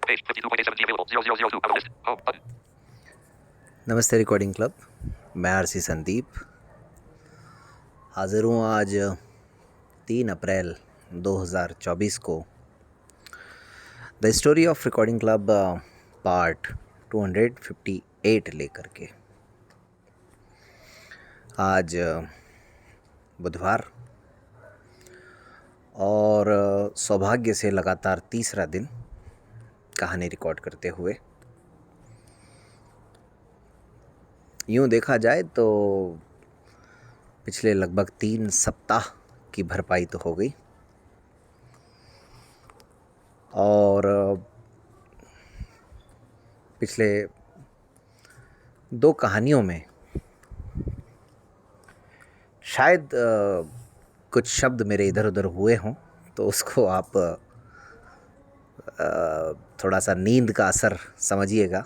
Page 52.870 available. 0002 out of list. Home button. नमस्ते recording club. मैं RC Sandeep हाज़िर हूँ आज 3 अप्रैल 2024 को the story of recording club part 258 लेकर के। आज बुधवार और सौभाग्य से लगातार तीसरा दिन कहानी रिकॉर्ड करते हुए। यूँ देखा जाए तो पिछले लगभग 3 सप्ताह की भरपाई तो हो गई और पिछले 2 कहानियों में शायद कुछ शब्द मेरे इधर उधर हुए हों, तो उसको आप थोड़ा सा नींद का असर समझिएगा।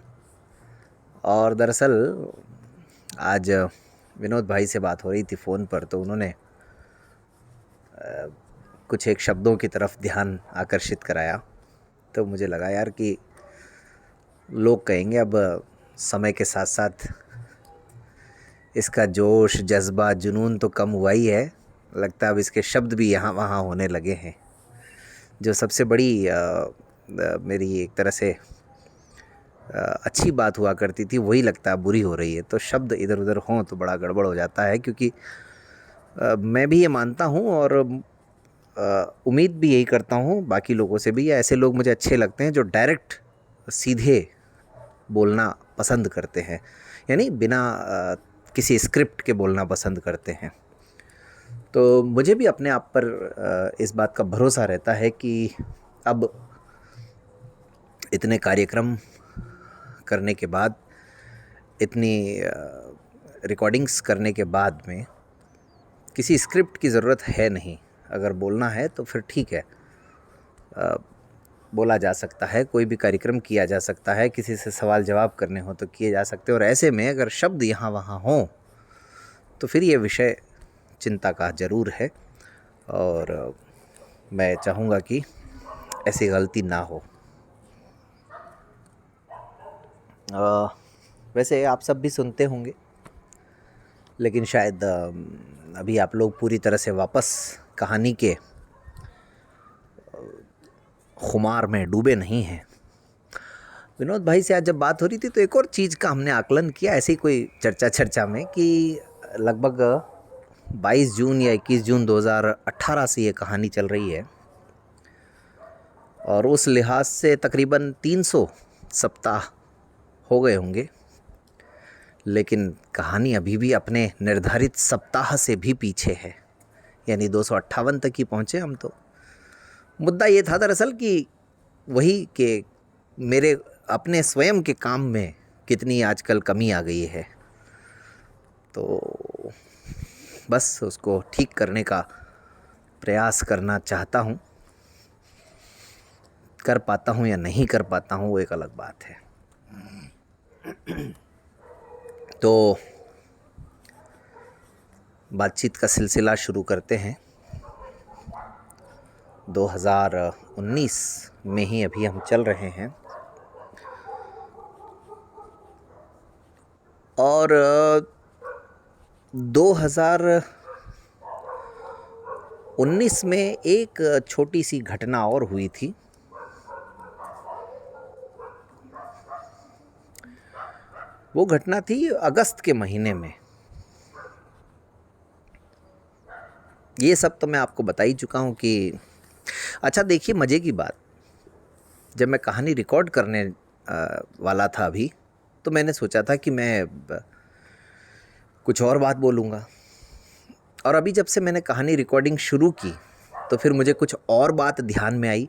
और दरअसल आज विनोद भाई से बात हो रही थी फ़ोन पर, तो उन्होंने कुछ एक शब्दों की तरफ ध्यान आकर्षित कराया। तो मुझे लगा यार कि लोग कहेंगे अब समय के साथ साथ इसका जोश, जज्बा, जुनून तो कम हुआ ही है, लगता है अब इसके शब्द भी यहाँ वहाँ होने लगे हैं। जो सबसे बड़ी मेरी एक तरह से अच्छी बात हुआ करती थी, वही लगता है बुरी हो रही है। तो शब्द इधर उधर हों तो बड़ा गड़बड़ हो जाता है, क्योंकि मैं भी ये मानता हूँ और उम्मीद भी यही करता हूँ बाकी लोगों से भी, या ऐसे लोग मुझे अच्छे लगते हैं जो डायरेक्ट सीधे बोलना पसंद करते हैं, यानी बिना किसी स्क्रिप्ट के बोलना पसंद करते हैं। तो मुझे भी अपने आप पर इस बात का भरोसा रहता है कि अब इतने कार्यक्रम करने के बाद, इतनी रिकॉर्डिंग्स करने के बाद में किसी स्क्रिप्ट की ज़रूरत है नहीं। अगर बोलना है तो फिर ठीक है, बोला जा सकता है, कोई भी कार्यक्रम किया जा सकता है, किसी से सवाल जवाब करने हो तो किए जा सकते हैं। और ऐसे में अगर शब्द यहाँ वहाँ हों तो फिर ये विषय चिंता का ज़रूर है, और मैं चाहूँगा कि ऐसी गलती ना हो। वैसे आप सब भी सुनते होंगे, लेकिन शायद अभी आप लोग पूरी तरह से वापस कहानी के खुमार में डूबे नहीं हैं। विनोद भाई से आज जब बात हो रही थी तो एक और चीज़ का हमने आकलन किया, ऐसी कोई चर्चा में, कि लगभग 22 जून या 21 जून 2018 से ये कहानी चल रही है, और उस लिहाज से तकरीबन 300 सप्ताह हो गए होंगे, लेकिन कहानी अभी भी अपने निर्धारित सप्ताह से भी पीछे है, यानी 258 तक ही पहुँचे हम। तो मुद्दा ये था दरअसल कि वही कि मेरे अपने स्वयं के काम में कितनी आजकल कमी आ गई है, तो बस उसको ठीक करने का प्रयास करना चाहता हूँ। कर पाता हूँ या नहीं कर पाता हूँ वो एक अलग बात है। तो बातचीत का सिलसिला शुरू करते हैं। 2019 में ही अभी हम चल रहे हैं, और 2019 में एक छोटी सी घटना और हुई थी। वो घटना थी अगस्त के महीने में। ये सब तो मैं आपको बता ही चुका हूँ कि अच्छा देखिए, मज़े की बात, जब मैं कहानी रिकॉर्ड करने वाला था अभी, तो मैंने सोचा था कि मैं कुछ और बात बोलूँगा, और अभी जब से मैंने कहानी रिकॉर्डिंग शुरू की तो फिर मुझे कुछ और बात ध्यान में आई,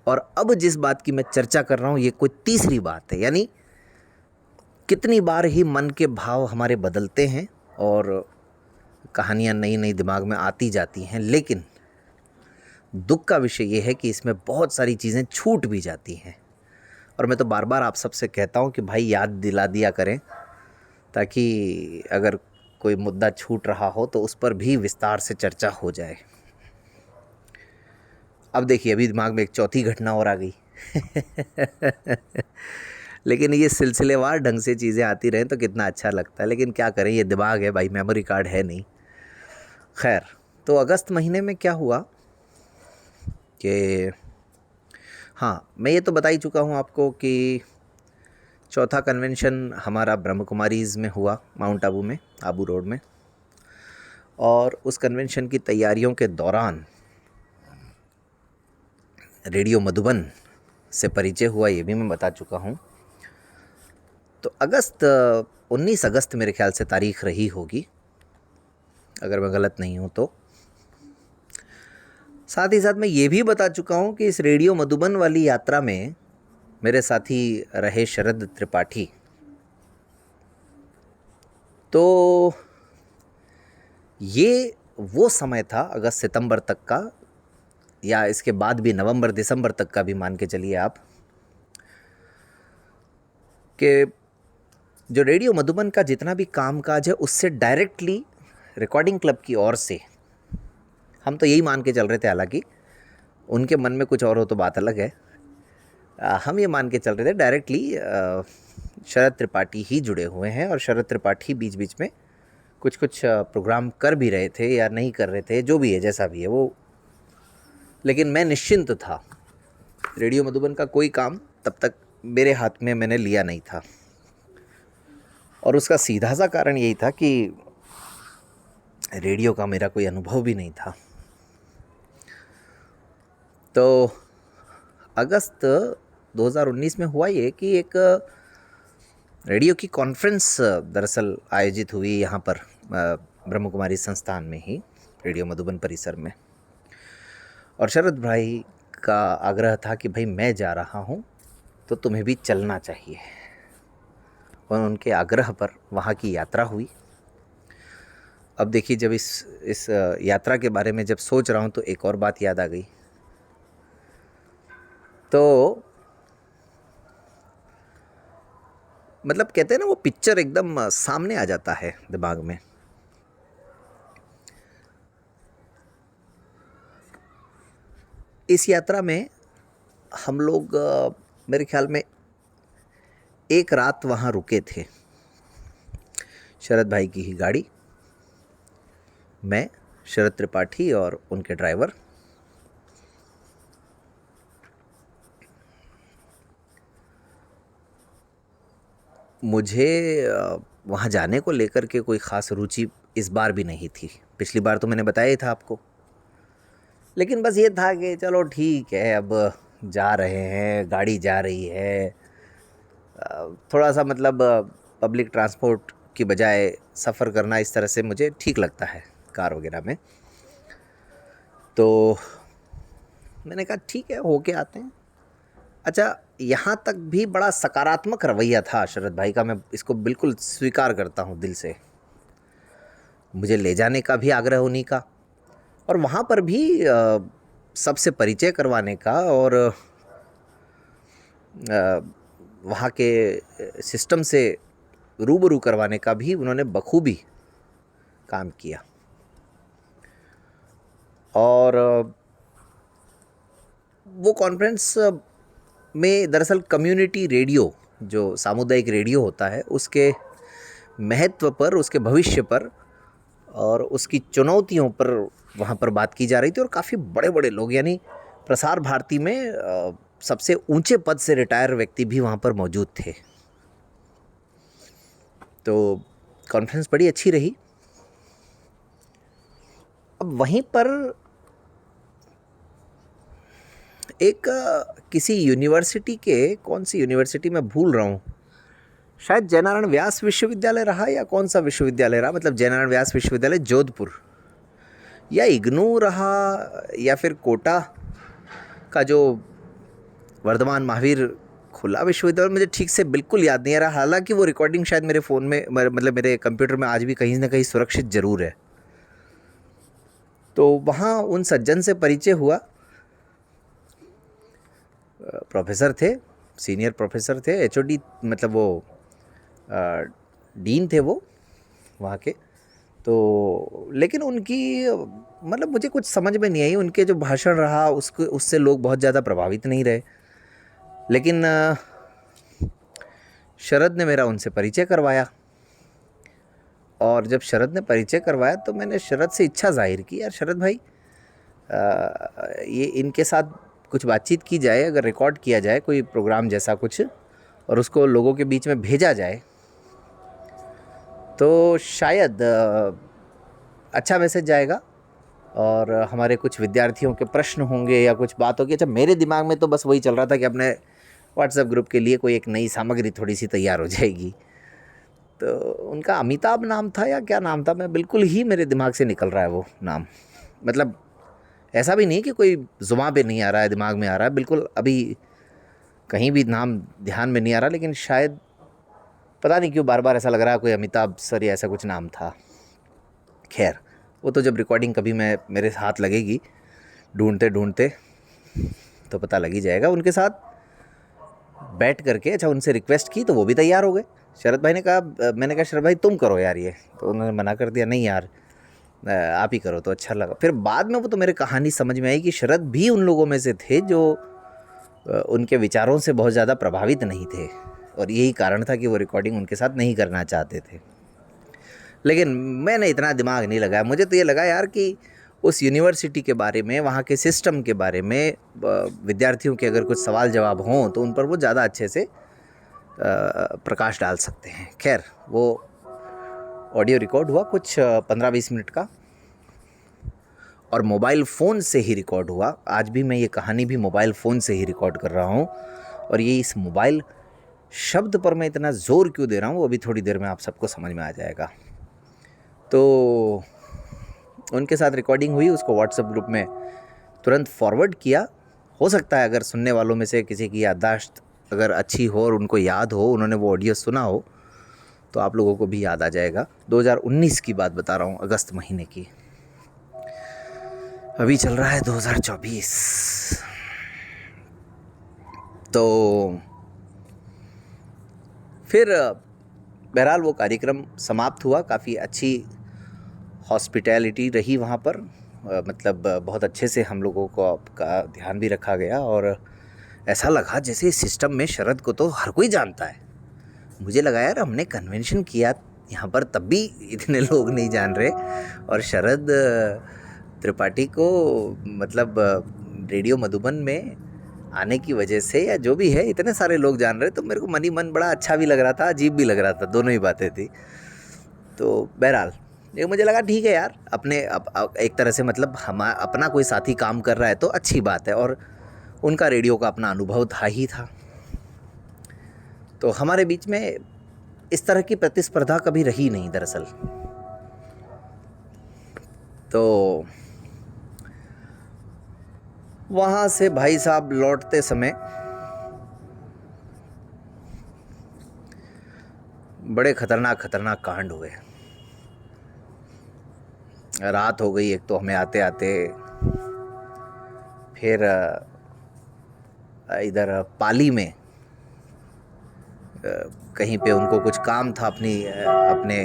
और अब जिस बात की मैं चर्चा कर रहा हूँ ये कोई तीसरी बात है। यानी कितनी बार ही मन के भाव हमारे बदलते हैं और कहानियाँ नई नई दिमाग में आती जाती हैं, लेकिन दुख का विषय ये है कि इसमें बहुत सारी चीज़ें छूट भी जाती हैं। और मैं तो बार बार आप सबसे कहता हूँ कि भाई याद दिला दिया करें, ताकि अगर कोई मुद्दा छूट रहा हो तो उस पर भी विस्तार से चर्चा हो जाए। अब देखिए, अभी दिमाग में एक चौथी घटना और आ गई। लेकिन ये सिलसिलेवार ढंग से चीज़ें आती रहें तो कितना अच्छा लगता है, लेकिन क्या करें, ये दिमाग है भाई, मेमोरी कार्ड है नहीं। खैर, तो अगस्त महीने में क्या हुआ कि हाँ, मैं ये तो बता ही चुका हूँ आपको कि चौथा कन्वेंशन हमारा ब्रह्म कुमारीज़ में हुआ, माउंट आबू में, आबू रोड में। और उस कन्वेंशन की तैयारियों के दौरान रेडियो मधुबन से परिचय हुआ, ये भी मैं बता चुका हूँ। तो 19 अगस्त मेरे ख्याल से तारीख रही होगी, अगर मैं गलत नहीं हूँ तो। साथ ही साथ मैं ये भी बता चुका हूँ कि इस रेडियो मधुबन वाली यात्रा में मेरे साथी रहे शरद त्रिपाठी। तो ये वो समय था अगस्त सितंबर तक का, या इसके बाद भी नवंबर दिसंबर तक का भी मान के चलिए आप, कि जो रेडियो मधुबन का जितना भी कामकाज है उससे डायरेक्टली रिकॉर्डिंग क्लब की ओर से, हम तो यही मान के चल रहे थे, हालांकि उनके मन में कुछ और हो तो बात अलग है, हम ये मान के चल रहे थे डायरेक्टली शरद त्रिपाठी ही जुड़े हुए हैं। और शरद त्रिपाठी बीच बीच में कुछ कुछ प्रोग्राम कर भी रहे थे या नहीं कर रहे थे, जो भी है, जैसा भी है वो, लेकिन मैं निश्चिंत था। रेडियो मधुबन का कोई काम तब तक मेरे हाथ में मैंने लिया नहीं था, और उसका सीधा सा कारण यही था कि रेडियो का मेरा कोई अनुभव भी नहीं था। तो अगस्त 2019 में हुआ ये कि एक रेडियो की कॉन्फ्रेंस दरअसल आयोजित हुई यहाँ पर ब्रह्म कुमारी संस्थान में ही, रेडियो मधुबन परिसर में। और शरद भाई का आग्रह था कि भाई मैं जा रहा हूँ तो तुम्हें भी चलना चाहिए, और उनके आग्रह पर वहाँ की यात्रा हुई। अब देखिए, जब इस यात्रा के बारे में जब सोच रहा हूँ तो एक और बात याद आ गई। तो मतलब कहते हैं ना, वो पिक्चर एकदम सामने आ जाता है दिमाग में। इस यात्रा में हम लोग मेरे ख्याल में एक रात वहाँ रुके थे। शरद भाई की ही गाड़ी, मैं, शरद त्रिपाठी और उनके ड्राइवर। मुझे वहाँ जाने को लेकर के कोई ख़ास रुचि इस बार भी नहीं थी। पिछली बार तो मैंने बताया ही था आपको, लेकिन बस ये था कि चलो ठीक है, अब जा रहे हैं, गाड़ी जा रही है, थोड़ा सा मतलब पब्लिक ट्रांसपोर्ट की बजाय सफ़र करना इस तरह से मुझे ठीक लगता है, कार वगैरह में। तो मैंने कहा ठीक है, होके आते हैं। अच्छा, यहाँ तक भी बड़ा सकारात्मक रवैया था शरद भाई का, मैं इसको बिल्कुल स्वीकार करता हूँ दिल से। मुझे ले जाने का भी आग्रह उन्हीं का, और वहाँ पर भी सबसे परिचय करवाने का, और वहाँ के सिस्टम से रूबरू करवाने का भी उन्होंने बखूबी काम किया। और वो कॉन्फ्रेंस में दरअसल कम्युनिटी रेडियो, जो सामुदायिक रेडियो होता है, उसके महत्व पर, उसके भविष्य पर और उसकी चुनौतियों पर वहाँ पर बात की जा रही थी। और काफ़ी बड़े बड़े लोग, यानी प्रसार भारती में सबसे ऊंचे पद से रिटायर व्यक्ति भी वहाँ पर मौजूद थे। तो कॉन्फ्रेंस बड़ी अच्छी रही। अब वहीं पर एक किसी यूनिवर्सिटी के, कौन सी यूनिवर्सिटी मैं भूल रहा हूँ, शायद जयनारायण व्यास विश्वविद्यालय रहा या कौन सा विश्वविद्यालय रहा, मतलब जयनारायण व्यास विश्वविद्यालय जोधपुर, या इग्नू रहा, या फिर कोटा का जो वर्धमान महावीर खुला विश्वविद्यालय, मुझे ठीक से बिल्कुल याद नहीं आ रहा। हालांकि वो रिकॉर्डिंग शायद मेरे फ़ोन में, मतलब मेरे कंप्यूटर में आज भी कहीं ना कहीं सुरक्षित ज़रूर है। तो वहाँ उन सज्जन से परिचय हुआ। प्रोफेसर थे, सीनियर प्रोफेसर थे, एचओडी, मतलब वो डीन थे वो वहाँ के। तो लेकिन उनकी, मतलब मुझे कुछ समझ में नहीं आई, उनके जो भाषण रहा उसको, उससे लोग बहुत ज़्यादा प्रभावित नहीं रहे। लेकिन शरद ने मेरा उनसे परिचय करवाया, और जब शरद ने परिचय करवाया तो मैंने शरद से इच्छा जाहिर की, यार शरद भाई ये इनके साथ कुछ बातचीत की जाए, अगर रिकॉर्ड किया जाए कोई प्रोग्राम जैसा कुछ और उसको लोगों के बीच में भेजा जाए तो शायद अच्छा मैसेज जाएगा और हमारे कुछ विद्यार्थियों के प्रश्न होंगे या कुछ बात होगी। अच्छा, मेरे दिमाग में तो बस वही चल रहा था कि अपने व्हाट्सएप ग्रुप के लिए कोई एक नई सामग्री थोड़ी सी तैयार हो जाएगी। तो उनका अमिताभ नाम था या क्या नाम था, मैं बिल्कुल ही मेरे दिमाग से निकल रहा है वो नाम। मतलब ऐसा भी नहीं कि कोई जुबान पे नहीं आ रहा है, दिमाग में आ रहा है, बिल्कुल अभी कहीं भी नाम ध्यान में नहीं आ रहा, लेकिन शायद पता नहीं क्यों बार बार ऐसा लग रहा है कोई अमिताभ सर या ऐसा कुछ नाम था। खैर, वो तो जब रिकॉर्डिंग कभी मेरे हाथ लगेगी ढूंढते ढूंढते तो पता लग ही जाएगा। उनके साथ बैठ करके अच्छा उनसे रिक्वेस्ट की तो वो भी तैयार हो गए। शरद भाई ने कहा, मैंने कहा शरद भाई तुम करो यार ये, तो उन्होंने मना कर दिया, नहीं यार आप ही करो, तो अच्छा लगा। फिर बाद में वो तो मेरे कहानी समझ में आई कि शरद भी उन लोगों में से थे जो उनके विचारों से बहुत ज़्यादा प्रभावित नहीं थे, और यही कारण था कि वो रिकॉर्डिंग उनके साथ नहीं करना चाहते थे। लेकिन मैंने इतना दिमाग नहीं लगाया, मुझे तो ये लगा यार कि उस यूनिवर्सिटी के बारे में, वहाँ के सिस्टम के बारे में विद्यार्थियों के अगर कुछ सवाल जवाब हों तो उन पर वो ज़्यादा अच्छे से प्रकाश डाल सकते हैं। खैर, वो ऑडियो रिकॉर्ड हुआ कुछ 15-20 मिनट का, और मोबाइल फ़ोन से ही रिकॉर्ड हुआ। आज भी मैं ये कहानी भी मोबाइल फ़ोन से ही रिकॉर्ड कर रहा हूँ, और ये इस मोबाइल शब्द पर मैं इतना ज़ोर क्यों दे रहा हूँ वो अभी थोड़ी देर में आप सबको समझ में आ जाएगा। तो उनके साथ रिकॉर्डिंग हुई, उसको व्हाट्सएप ग्रुप में तुरंत फॉरवर्ड किया। हो सकता है अगर सुनने वालों में से किसी की याददाश्त अगर अच्छी हो और उनको याद हो, उन्होंने वो ऑडियो सुना हो, तो आप लोगों को भी याद आ जाएगा। 2019 की बात बता रहा हूँ, अगस्त महीने की। अभी चल रहा है 2024। तो फिर बहरहाल वो कार्यक्रम समाप्त हुआ। काफ़ी अच्छी हॉस्पिटैलिटी रही वहाँ पर, मतलब बहुत अच्छे से हम लोगों को का ध्यान भी रखा गया, और ऐसा लगा जैसे सिस्टम में शरद को तो हर कोई जानता है। मुझे लगा यार हमने कन्वेंशन किया यहाँ पर तब भी इतने लोग नहीं जान रहे, और शरद त्रिपाठी को मतलब रेडियो मधुबन में आने की वजह से या जो भी है इतने सारे लोग जान रहे, तो मेरे को मन ही मन बड़ा अच्छा भी लग रहा था, अजीब भी लग रहा था, दोनों ही बातें थी। तो बहरहाल ये मुझे लगा ठीक है यार, अपने एक तरह से मतलब हम अपना कोई साथी काम कर रहा है तो अच्छी बात है, और उनका रेडियो का अपना अनुभव था ही था। तो हमारे बीच में इस तरह की प्रतिस्पर्धा कभी रही नहीं दरअसल। तो वहाँ से भाई साहब लौटते समय बड़े खतरनाक कांड हुए। रात हो गई एक तो हमें आते आते, फिर इधर पाली में कहीं पे उनको कुछ काम था अपने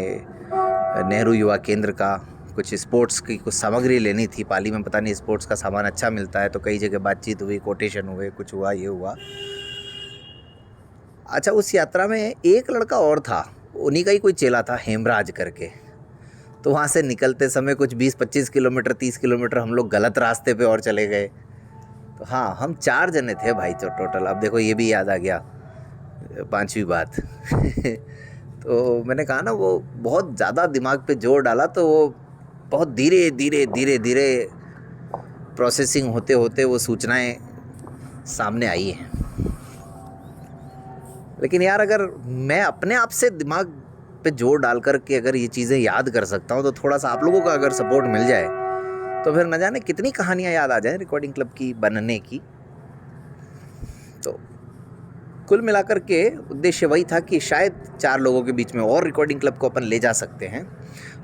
नेहरू युवा केंद्र का, कुछ स्पोर्ट्स की कुछ सामग्री लेनी थी। पाली में पता नहीं स्पोर्ट्स का सामान अच्छा मिलता है, तो कई जगह बातचीत हुई, कोटेशन हुए, कुछ हुआ, ये हुआ। अच्छा, उस यात्रा में एक लड़का और था, उन्हीं का ही कोई चेला था, हेमराज करके। तो वहाँ से निकलते समय कुछ 20-25 किलोमीटर 30 किलोमीटर हम लोग गलत रास्ते पे और चले गए। तो हाँ, हम 4 जने थे भाई तो टोटल। अब देखो ये भी याद आ गया, 5वीं बात। तो मैंने कहा ना, वो बहुत ज़्यादा दिमाग पे जोर डाला, तो वो बहुत धीरे धीरे प्रोसेसिंग होते होते वो सूचनाएं सामने आई हैं। लेकिन यार अगर मैं अपने आप से दिमाग पे जोर डाल कर के अगर ये चीज़ें याद कर सकता हूँ, तो थोड़ा सा आप लोगों का अगर सपोर्ट मिल जाए तो फिर न जाने कितनी कहानियाँ याद आ जाएं रिकॉर्डिंग क्लब की बनने की। तो कुल मिलाकर के उद्देश्य वही था कि शायद 4 लोगों के बीच में और रिकॉर्डिंग क्लब को अपन ले जा सकते हैं।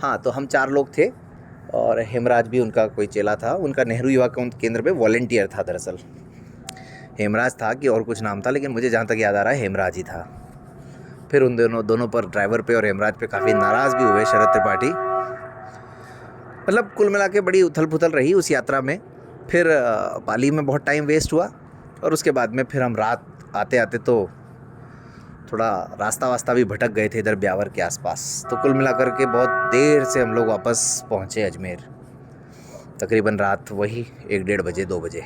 हाँ, तो हम 4 लोग थे, और हेमराज भी उनका कोई चेला था, उनका नेहरू युवा केंद्र पे वॉलंटियर था दरअसल। हेमराज था कि और कुछ नाम था, लेकिन मुझे जहाँ तक याद आ रहा है हेमराज ही था। फिर उन दोनों पर, ड्राइवर पे और हेमराज पे काफ़ी नाराज़ भी हुए शरद त्रिपाठी। मतलब कुल मिला के बड़ी उथल पुथल रही उस यात्रा में। फिर पाली में बहुत टाइम वेस्ट हुआ, और उसके बाद में फिर हम रात आते आते तो थोड़ा रास्ता वास्ता भी भटक गए थे इधर ब्यावर के आसपास। तो कुल मिलाकर के बहुत देर से हम लोग वापस पहुँचे अजमेर, तकरीबन रात वही 1-1:30 बजे 2 बजे।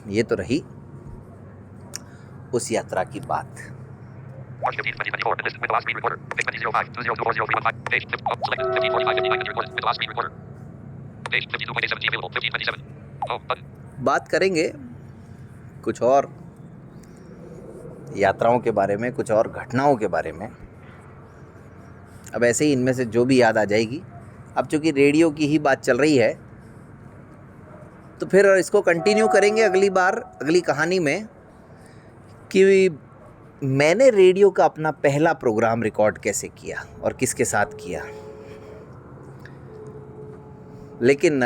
ये तो रही उस यात्रा की बात। March 15, 2024. List with the last speed recorder. Page 2005 20240315. Page selected 1545 59 recorder with the last speed recorder. Page 52.817 available. 1527. Home button. बात करेंगे कुछ और यात्राओं के बारे में, कुछ और घटनाओं के बारे में। अब ऐसे ही इनमें से जो भी याद आ जाएगी। अब चूँकि रेडियो की ही बात चल रही है तो फिर इसको कंटिन्यू करेंगे अगली बार, अगली कहानी में, कि मैंने रेडियो का अपना पहला प्रोग्राम रिकॉर्ड कैसे किया और किसके साथ किया। लेकिन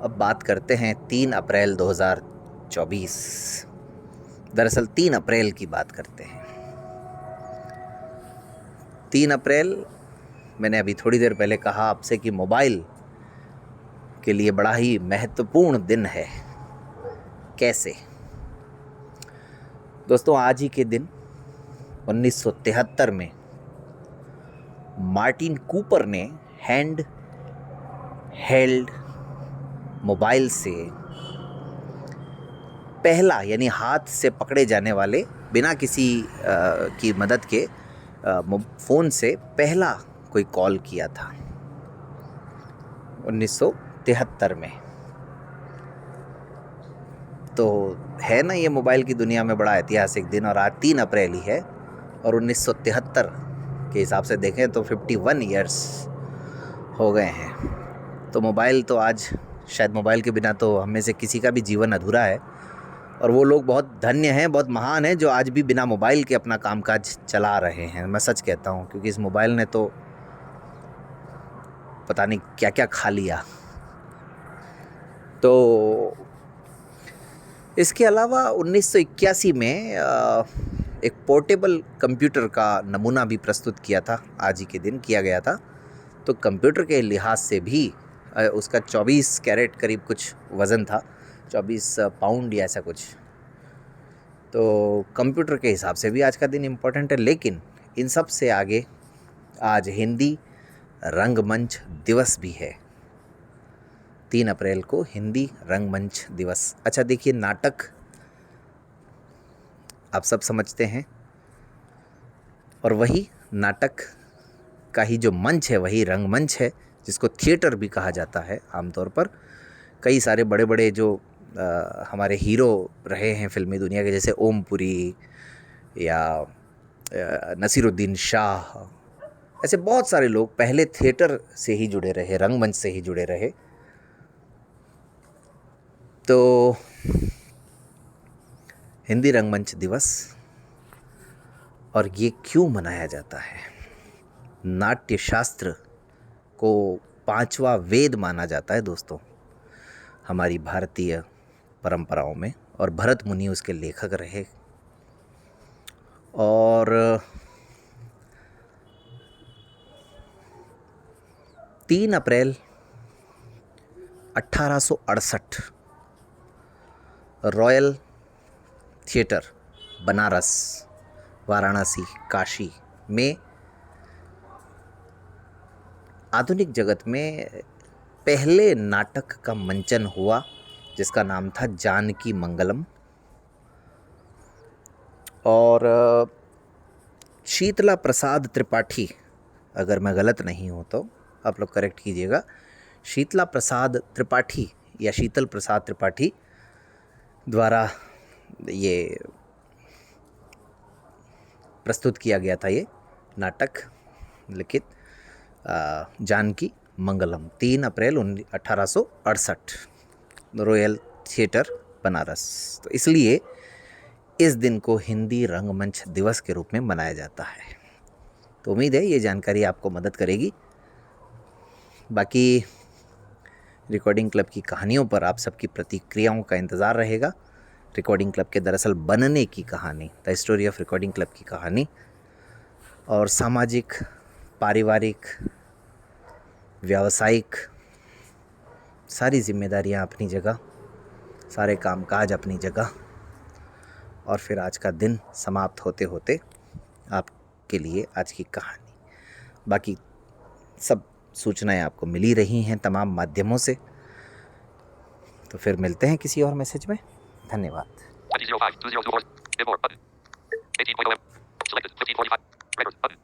अब बात करते हैं 3 अप्रैल 2024। दरअसल 3 अप्रैल की बात करते हैं। 3 अप्रैल, मैंने अभी थोड़ी देर पहले कहा आपसे कि मोबाइल के लिए बड़ा ही महत्वपूर्ण दिन है। कैसे? दोस्तों, आज ही के दिन 1973 में मार्टिन कूपर ने हैंड हेल्ड मोबाइल से पहला, यानी हाथ से पकड़े जाने वाले, बिना किसी की मदद के फ़ोन से पहला कोई कॉल किया था 1973 में। तो है ना, ये मोबाइल की दुनिया में बड़ा ऐतिहासिक दिन। और आज 3 अप्रैल ही है और 1973 के हिसाब से देखें तो 51 ईयर्स हो गए हैं। तो मोबाइल तो आज, शायद मोबाइल के बिना तो हम में से किसी का भी जीवन अधूरा है। और वो लोग बहुत धन्य हैं, बहुत महान हैं जो आज भी बिना मोबाइल के अपना कामकाज चला रहे हैं। मैं सच कहता हूँ, क्योंकि इस मोबाइल ने तो पता नहीं क्या क्या खा लिया। तो इसके अलावा 1981 में एक पोर्टेबल कंप्यूटर का नमूना भी प्रस्तुत किया था, आज ही के दिन किया गया था। तो कंप्यूटर के लिहाज से भी उसका 24 कैरेट करीब कुछ वज़न था, 24 पाउंड या ऐसा कुछ। तो कंप्यूटर के हिसाब से भी आज का दिन इम्पोर्टेंट है। लेकिन इन सब से आगे आज हिंदी रंगमंच दिवस भी है। 3 अप्रैल को हिंदी रंगमंच दिवस। अच्छा देखिए, नाटक आप सब समझते हैं, और वही नाटक का ही जो मंच है वही रंगमंच है, जिसको थिएटर भी कहा जाता है आमतौर पर। कई सारे बड़े बड़े जो हमारे हीरो रहे हैं फिल्मी दुनिया के, जैसे ओमपुरी या नसीरुद्दीन शाह, ऐसे बहुत सारे लोग पहले थिएटर से ही जुड़े रहे, रंगमंच से ही जुड़े रहे। तो हिंदी रंगमंच दिवस, और ये क्यों मनाया जाता है? नाट्य शास्त्र को 5वां वेद माना जाता है दोस्तों हमारी भारतीय परंपराओं में, और भरत मुनि उसके लेखक रहे। और 3 अप्रैल 1868 रॉयल थिएटर बनारस, वाराणसी, काशी में आधुनिक जगत में पहले नाटक का मंचन हुआ, जिसका नाम था जानकी मंगलम। और शीतला प्रसाद त्रिपाठी, अगर मैं गलत नहीं हूँ तो आप लोग करेक्ट कीजिएगा, शीतला प्रसाद त्रिपाठी या शीतल प्रसाद त्रिपाठी द्वारा ये प्रस्तुत किया गया था ये नाटक लिखित, जानकी मंगलम। 3 अप्रैल 1868 रॉयल थिएटर बनारस। तो इसलिए इस दिन को हिंदी रंगमंच दिवस के रूप में मनाया जाता है। तो उम्मीद है ये जानकारी आपको मदद करेगी। बाकी रिकॉर्डिंग क्लब की कहानियों पर आप सबकी प्रतिक्रियाओं का इंतज़ार रहेगा। रिकॉर्डिंग क्लब के दरअसल बनने की कहानी, the story of recording club की कहानी, और सामाजिक, पारिवारिक, व्यावसायिक सारी जिम्मेदारियां अपनी जगह, सारे कामकाज अपनी जगह, और फिर आज का दिन समाप्त होते होते आपके लिए आज की कहानी। बाकी सब सूचनाएं आपको मिली रही हैं तमाम माध्यमों से। तो फिर मिलते हैं किसी और मैसेज में। धन्यवाद। 2005 2024 import button 18.0 selected 1545 record button